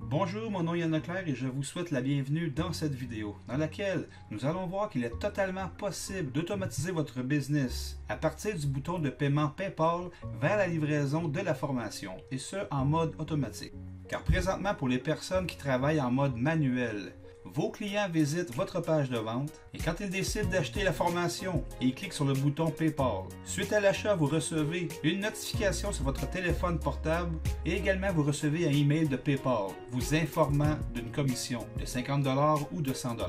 Bonjour, mon nom est Yann Leclerc et je vous souhaite la bienvenue dans cette vidéo, dans laquelle nous allons voir qu'il est totalement possible d'automatiser votre business à partir du bouton de paiement PayPal vers la livraison de la formation, et ce en mode automatique. Car présentement, pour les personnes qui travaillent en mode manuel, vos clients visitent votre page de vente et quand ils décident d'acheter la formation, ils cliquent sur le bouton PayPal. Suite à l'achat, vous recevez une notification sur votre téléphone portable et également vous recevez un email de PayPal vous informant d'une commission de 50 $ ou de 100 $.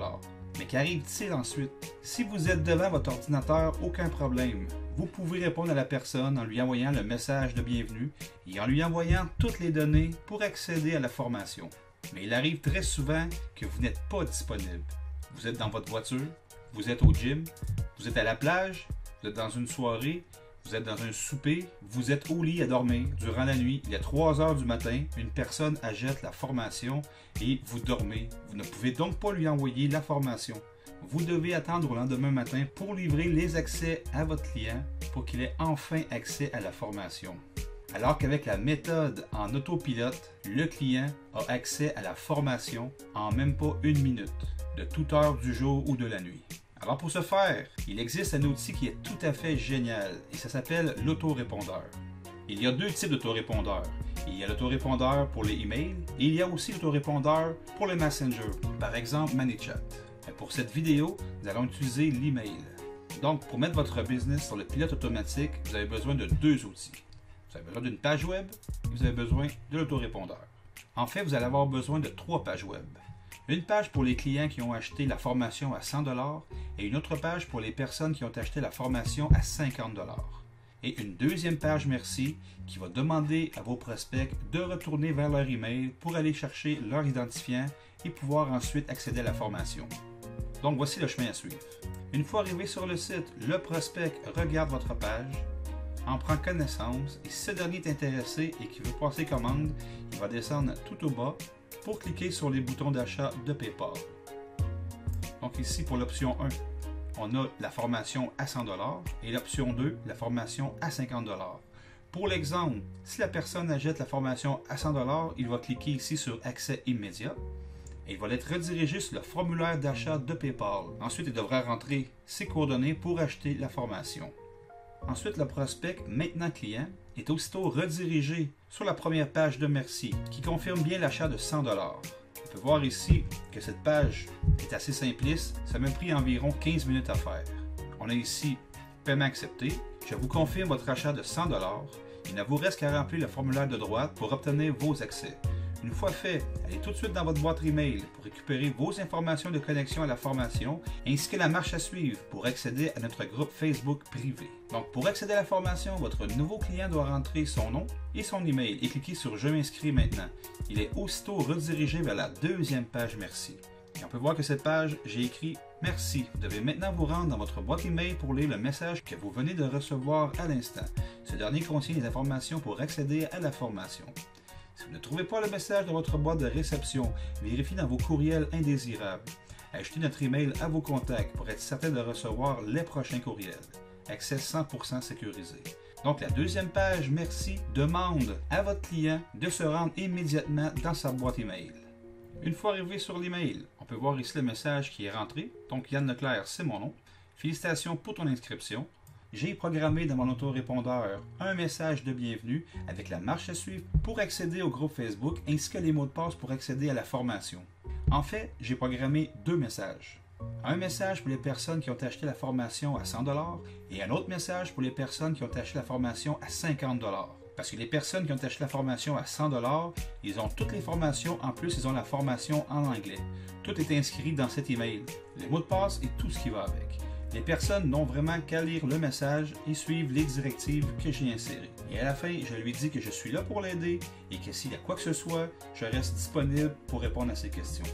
Mais qu'arrive-t-il ensuite? Si vous êtes devant votre ordinateur, aucun problème. Vous pouvez répondre à la personne en lui envoyant le message de bienvenue et en lui envoyant toutes les données pour accéder à la formation. Mais il arrive très souvent que vous n'êtes pas disponible. Vous êtes dans votre voiture, vous êtes au gym, vous êtes à la plage, vous êtes dans une soirée, vous êtes dans un souper, vous êtes au lit à dormir durant la nuit. Il est 3 heures du matin, une personne achète la formation et vous dormez. Vous ne pouvez donc pas lui envoyer la formation. Vous devez attendre au lendemain matin pour livrer les accès à votre client pour qu'il ait enfin accès à la formation. Alors qu'avec la méthode en autopilote, le client a accès à la formation en même pas une minute, de toute heure du jour ou de la nuit. Alors pour ce faire, il existe un outil qui est tout à fait génial et ça s'appelle l'autorépondeur. Il y a deux types d'autorépondeurs. Il y a l'autorépondeur pour les emails et il y a aussi l'autorépondeur pour le Messenger, par exemple ManyChat. Mais pour cette vidéo, nous allons utiliser l'email. Donc pour mettre votre business sur le pilote automatique, vous avez besoin de deux outils. Vous avez besoin d'une page web et vous avez besoin de l'autorépondeur. En fait, vous allez avoir besoin de 3 pages web. Une page pour les clients qui ont acheté la formation à 100 $ et une autre page pour les personnes qui ont acheté la formation à 50 $. Et une deuxième page merci qui va demander à vos prospects de retourner vers leur email pour aller chercher leur identifiant et pouvoir ensuite accéder à la formation. Donc voici le chemin à suivre. Une fois arrivé sur le site, le prospect regarde votre page, en prend connaissance et si ce dernier est intéressé et qu'il veut passer commande, il va descendre tout au bas pour cliquer sur les boutons d'achat de PayPal. Donc ici pour l'option 1, on a la formation à 100 $ et l'option 2, la formation à 50 $. Pour l'exemple, si la personne achète la formation à 100 $, il va cliquer ici sur accès immédiat et il va être redirigé sur le formulaire d'achat de PayPal. Ensuite, il devra rentrer ses coordonnées pour acheter la formation. Ensuite, le prospect, maintenant client, est aussitôt redirigé sur la première page de merci qui confirme bien l'achat de 100 $. On peut voir ici que cette page est assez simpliste, ça m'a pris environ 15 minutes à faire. On a ici paiement accepté, je vous confirme votre achat de 100 $, il ne vous reste qu'à remplir le formulaire de droite pour obtenir vos accès. Une fois fait, allez tout de suite dans votre boîte email pour récupérer vos informations de connexion à la formation ainsi que la marche à suivre pour accéder à notre groupe Facebook privé. Donc pour accéder à la formation, votre nouveau client doit rentrer son nom et son email et cliquer sur « Je m'inscris maintenant ». Il est aussitôt redirigé vers la deuxième page merci. Et on peut voir que cette page, j'ai écrit « Merci ». Vous devez maintenant vous rendre dans votre boîte email pour lire le message que vous venez de recevoir à l'instant. Ce dernier contient les informations pour accéder à la formation. Si vous ne trouvez pas le message dans votre boîte de réception, vérifiez dans vos courriels indésirables. Ajoutez notre email à vos contacts pour être certain de recevoir les prochains courriels. Accès 100% sécurisé. Donc la deuxième page merci demande à votre client de se rendre immédiatement dans sa boîte email. Une fois arrivé sur l'email, on peut voir ici le message qui est rentré. Donc Yann Leclerc, c'est mon nom. Félicitations pour ton inscription. J'ai programmé dans mon autorépondeur un message de bienvenue avec la marche à suivre pour accéder au groupe Facebook ainsi que les mots de passe pour accéder à la formation. En fait, j'ai programmé 2 messages. Un message pour les personnes qui ont acheté la formation à 100 $ et un autre message pour les personnes qui ont acheté la formation à 50 $. Parce que les personnes qui ont acheté la formation à 100 $, ils ont toutes les formations, en plus ils ont la formation en anglais. Tout est inscrit dans cet email, les mots de passe et tout ce qui va avec. Les personnes n'ont vraiment qu'à lire le message et suivre les directives que j'ai insérées. Et à la fin, je lui dis que je suis là pour l'aider et que s'il y a quoi que ce soit, je reste disponible pour répondre à ses questions.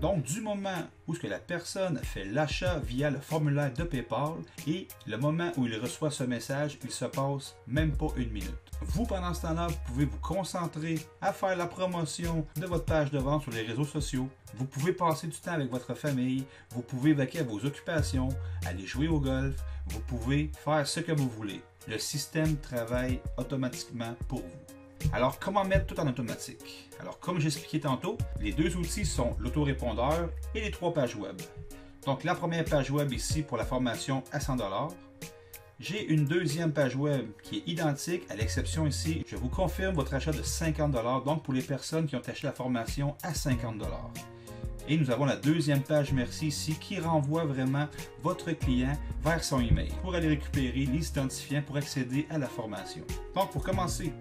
Donc, du moment où la personne fait l'achat via le formulaire de PayPal et le moment où il reçoit ce message, il se passe même pas une minute. Vous, pendant ce temps-là, vous pouvez vous concentrer à faire la promotion de votre page de vente sur les réseaux sociaux. Vous pouvez passer du temps avec votre famille. Vous pouvez vaquer à vos occupations, aller jouer au golf. Vous pouvez faire ce que vous voulez. Le système travaille automatiquement pour vous. Alors, comment mettre tout en automatique? Alors, comme j'expliquais tantôt, les deux outils sont l'autorépondeur et les 3 pages web. Donc, la première page web ici pour la formation à 100 $. J'ai une deuxième page web qui est identique, à l'exception ici, je vous confirme votre achat de 50 $, donc pour les personnes qui ont acheté la formation à 50 $. Et nous avons la deuxième page merci ici qui renvoie vraiment votre client vers son email pour aller récupérer les identifiants pour accéder à la formation. Donc, pour commencer,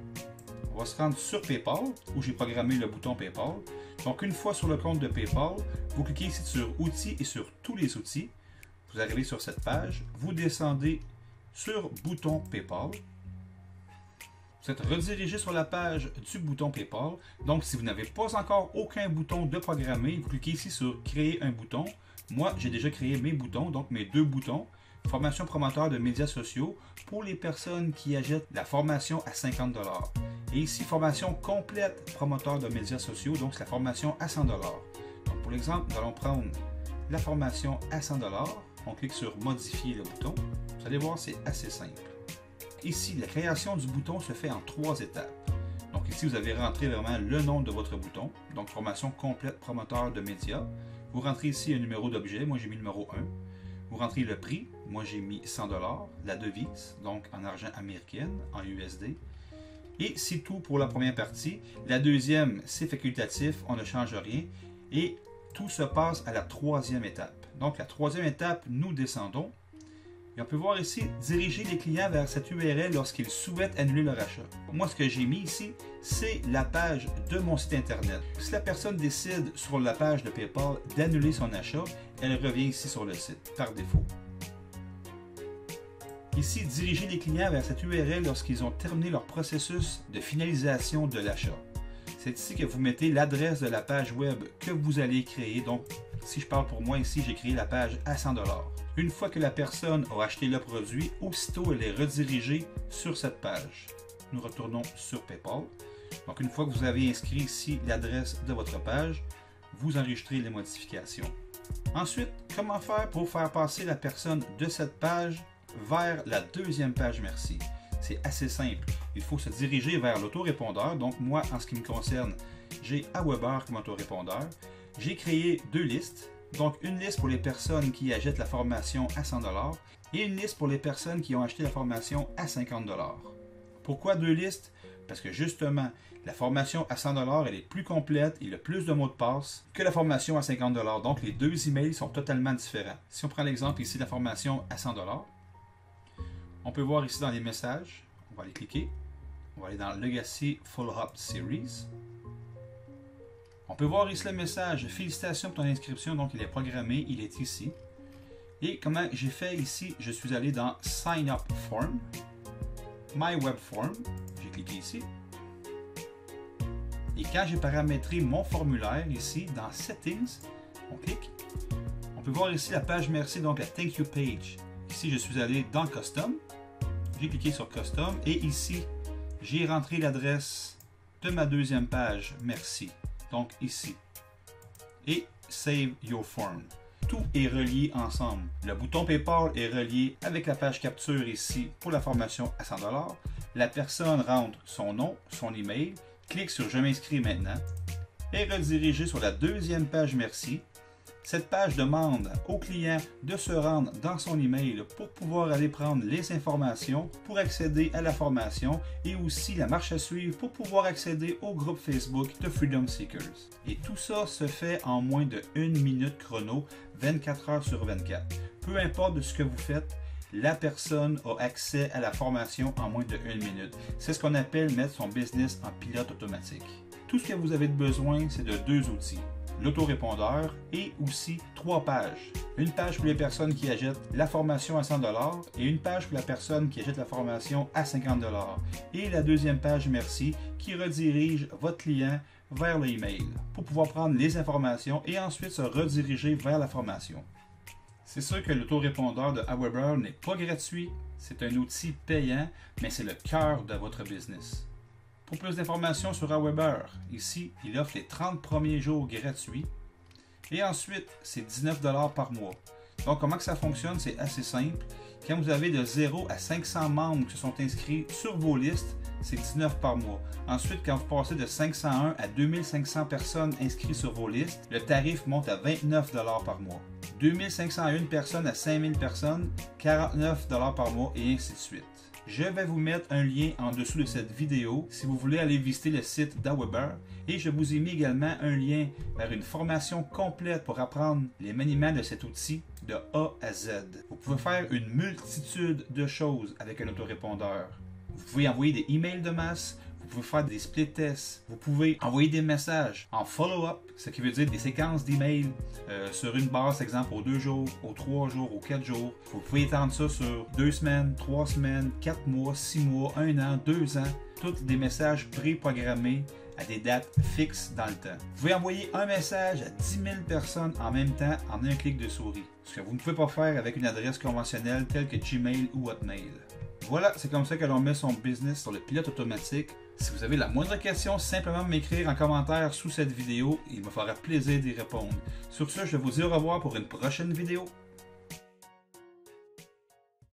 on va se rendre sur PayPal, où j'ai programmé le bouton PayPal. Donc, une fois sur le compte de PayPal, vous cliquez ici sur Outils et sur Tous les outils. Vous arrivez sur cette page, vous descendez sur Bouton PayPal. Vous êtes redirigé sur la page du bouton PayPal. Donc, si vous n'avez pas encore aucun bouton de programmer, vous cliquez ici sur Créer un bouton. Moi, j'ai déjà créé mes boutons, donc mes 2 boutons. Formation promoteur de médias sociaux pour les personnes qui achètent la formation à 50 $. Et ici, formation complète promoteur de médias sociaux, donc c'est la formation à 100 $. Donc, pour l'exemple, nous allons prendre la formation à 100 $. On clique sur Modifier le bouton. Vous allez voir, c'est assez simple. Ici, la création du bouton se fait en 3 étapes. Donc ici, vous avez rentré vraiment le nom de votre bouton. Donc, formation complète promoteur de médias. Vous rentrez ici un numéro d'objet. Moi, j'ai mis le numéro 1. Vous rentrez le prix. Moi, j'ai mis 100 $. La devise, donc en argent américain, en USD. Et c'est tout pour la première partie. La deuxième, c'est facultatif. On ne change rien. Et tout se passe à la 3e étape. Donc, la 3e étape, nous descendons. Et on peut voir ici, diriger les clients vers cette URL lorsqu'ils souhaitent annuler leur achat. Moi, ce que j'ai mis ici, c'est la page de mon site Internet. Si la personne décide sur la page de PayPal d'annuler son achat, elle revient ici sur le site, par défaut. Ici, diriger les clients vers cette URL lorsqu'ils ont terminé leur processus de finalisation de l'achat. C'est ici que vous mettez l'adresse de la page web que vous allez créer. Donc, si je parle pour moi ici, j'ai créé la page à 100 $. Une fois que la personne a acheté le produit, aussitôt elle est redirigée sur cette page. Nous retournons sur PayPal. Donc, une fois que vous avez inscrit ici l'adresse de votre page, vous enregistrez les modifications. Ensuite, comment faire pour faire passer la personne de cette page vers la deuxième page merci? C'est assez simple. Il faut se diriger vers l'autorépondeur. Donc, moi, en ce qui me concerne, j'ai Aweber comme autorépondeur. J'ai créé 2 listes. Donc, une liste pour les personnes qui achètent la formation à 100 $ et une liste pour les personnes qui ont acheté la formation à 50 $. Pourquoi 2 listes? Parce que justement, la formation à 100 $, elle est plus complète et a plus de mots de passe que la formation à 50 $. Donc, les 2 emails sont totalement différents. Si on prend l'exemple ici de la formation à 100 $, on peut voir ici dans les messages, on va aller cliquer, on va aller dans Legacy Follow-up Series. On peut voir ici le message, félicitations pour ton inscription, donc il est programmé, il est ici. Et comment j'ai fait ici, je suis allé dans Sign Up Form, My Web Form, j'ai cliqué ici. Et quand j'ai paramétré mon formulaire ici, dans Settings, on clique. On peut voir ici la page merci, donc la Thank You Page. Ici, je suis allé dans Custom, j'ai cliqué sur Custom et ici, j'ai rentré l'adresse de ma deuxième page merci. Donc ici. Et Save Your Form. Tout est relié ensemble. Le bouton PayPal est relié avec la page capture ici pour la formation à 100 $. La personne rentre son nom, son email, clique sur Je m'inscris maintenant et redirigé sur la deuxième page merci. Cette page demande au client de se rendre dans son email pour pouvoir aller prendre les informations pour accéder à la formation et aussi la marche à suivre pour pouvoir accéder au groupe Facebook de Freedom Seekers. Et tout ça se fait en moins de 1 minute chrono, 24 heures sur 24. Peu importe de ce que vous faites, la personne a accès à la formation en moins de 1 minute. C'est ce qu'on appelle mettre son business en pilote automatique. Tout ce que vous avez besoin, c'est de 2 outils. L'autorépondeur et aussi 3 pages. Une page pour les personnes qui achètent la formation à 100 $ et une page pour la personne qui achète la formation à 50 $. Et la deuxième page merci qui redirige votre client vers le email pour pouvoir prendre les informations et ensuite se rediriger vers la formation. C'est sûr que l'autorépondeur de Aweber n'est pas gratuit, c'est un outil payant, mais c'est le cœur de votre business. Pour plus d'informations sur Aweber, ici, il offre les 30 premiers jours gratuits. Et ensuite, c'est 19 $ par mois. Donc, comment que ça fonctionne? C'est assez simple. Quand vous avez de 0 à 500 membres qui se sont inscrits sur vos listes, c'est 19 par mois. Ensuite, quand vous passez de 501 à 2500 personnes inscrites sur vos listes, le tarif monte à 29 $ par mois. 2501 personnes à 5000 personnes, 49 $ par mois et ainsi de suite. Je vais vous mettre un lien en dessous de cette vidéo si vous voulez aller visiter le site d'Aweber et je vous ai mis également un lien vers une formation complète pour apprendre les maniements de cet outil de A à Z. Vous pouvez faire une multitude de choses avec un autorépondeur. Vous pouvez envoyer des emails de masse, vous pouvez faire des split tests, vous pouvez envoyer des messages en follow-up, ce qui veut dire des séquences d'emails sur une base, exemple, aux 2 jours, aux 3 jours, aux 4 jours. Vous pouvez étendre ça sur 2 semaines, 3 semaines, 4 mois, 6 mois, 1 an, 2 ans. Tous des messages préprogrammés à des dates fixes dans le temps. Vous pouvez envoyer un message à 10 000 personnes en même temps en un clic de souris. Ce que vous ne pouvez pas faire avec une adresse conventionnelle telle que Gmail ou Hotmail. Voilà, c'est comme ça que l'on met son business sur le pilote automatique. Si vous avez la moindre question, simplement m'écrire en commentaire sous cette vidéo et il me fera plaisir d'y répondre. Sur ce, je vous dis au revoir pour une prochaine vidéo.